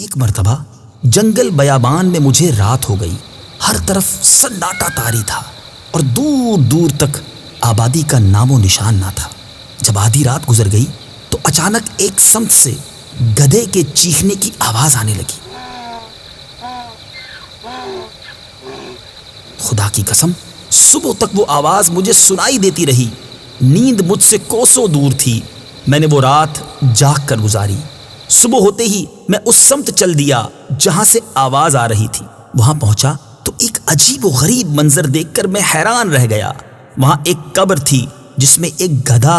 ایک مرتبہ جنگل بیابان میں مجھے رات ہو گئی، ہر طرف سناٹا طاری تھا اور دور دور تک آبادی کا نام و نشان نہ تھا۔ جب آدھی رات گزر گئی تو اچانک ایک سمت سے گدھے کے چیخنے کی آواز آنے لگی۔ خدا کی قسم صبح تک وہ آواز مجھے سنائی دیتی رہی۔ نیند مجھ سے کوسوں دور تھی۔ میں نے وہ رات جاگ کر گزاری۔ صبح ہوتے ہی میں اس سمت چل دیا جہاں سے آواز آ رہی تھی۔ وہاں پہنچا تو ایک عجیب و غریب منظر دیکھ کر میں حیران رہ گیا۔ وہاں ایک قبر تھی جس میں ایک گدھا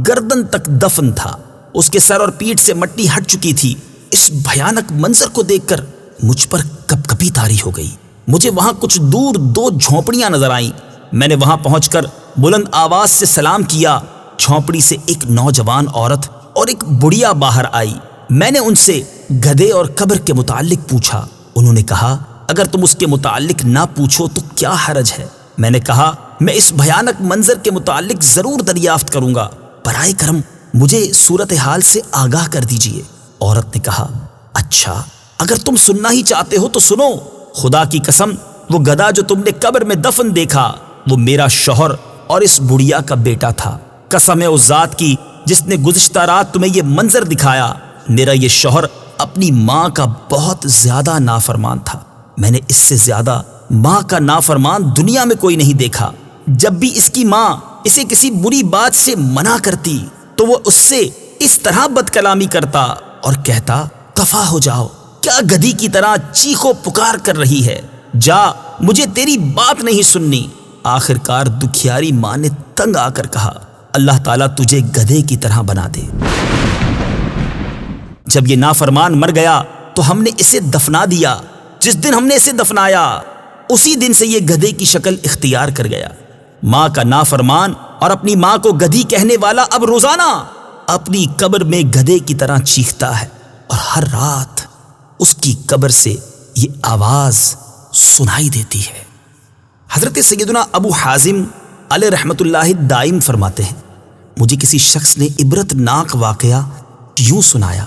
گردن تک دفن تھا۔ اس کے سر اور پیٹھ سے مٹی ہٹ چکی تھی۔ اس بھیانک منظر کو دیکھ کر مجھ پر کپکپی طاری ہو گئی۔ مجھے وہاں کچھ دور 2 جھونپڑیاں نظر آئیں۔ میں نے وہاں پہنچ کر بلند آواز سے سلام کیا۔ جھونپڑی سے ایک نوجوان عورت اور ایک بڑھیا باہر آئی۔ میں نے ان سے گدھے اور قبر کے متعلق پوچھا۔ انہوں نے کہا اگر تم اس کے متعلق نہ پوچھو تو کیا حرج ہے۔ میں نے کہا میں اس بھیانک منظر کے متعلق ضرور دریافت کروں گا، برائے کرم مجھے صورتحال سے آگاہ کر دیجئے۔ عورت نے کہا اچھا اگر تم سننا ہی چاہتے ہو تو سنو۔ خدا کی قسم وہ گدھا جو تم نے قبر میں دفن دیکھا وہ میرا شوہر اور اس بڑھیا کا بیٹا تھا۔ قسم ہے اس ذات کی جس نے گزشتہ رات تمہیں یہ منظر دکھایا، میرا یہ شوہر اپنی ماں کا بہت زیادہ نافرمان تھا۔ میں نے اس سے زیادہ ماں کا نافرمان دنیا میں کوئی نہیں دیکھا۔ جب بھی اس کی ماں اسے کسی بری بات سے منع کرتی تو وہ اس سے اس طرح بد کلامی کرتا اور کہتا دفع ہو جاؤ، کیا گدھی کی طرح چیخو پکار کر رہی ہے، جا مجھے تیری بات نہیں سننی۔ آخر کار دکھیاری ماں نے تنگ آ کر کہا اللہ تعالیٰ تجھے گدھے کی طرح بنا دے۔ جب یہ نافرمان مر گیا تو ہم نے اسے دفنا دیا۔ جس دن ہم نے اسے دفنایا اسی دن سے یہ گدھے کی شکل اختیار کر گیا۔ ماں کا نافرمان اور اپنی ماں کو گدھی کہنے والا اب روزانہ اپنی قبر میں گدھے کی طرح چیختا ہے اور ہر رات اس کی قبر سے یہ آواز سنائی دیتی ہے۔ حضرت سیدنا ابو حازم علیہ رحمت اللہ دائم فرماتے ہیں مجھے کسی شخص نے عبرت ناک واقعہ یوں سنایا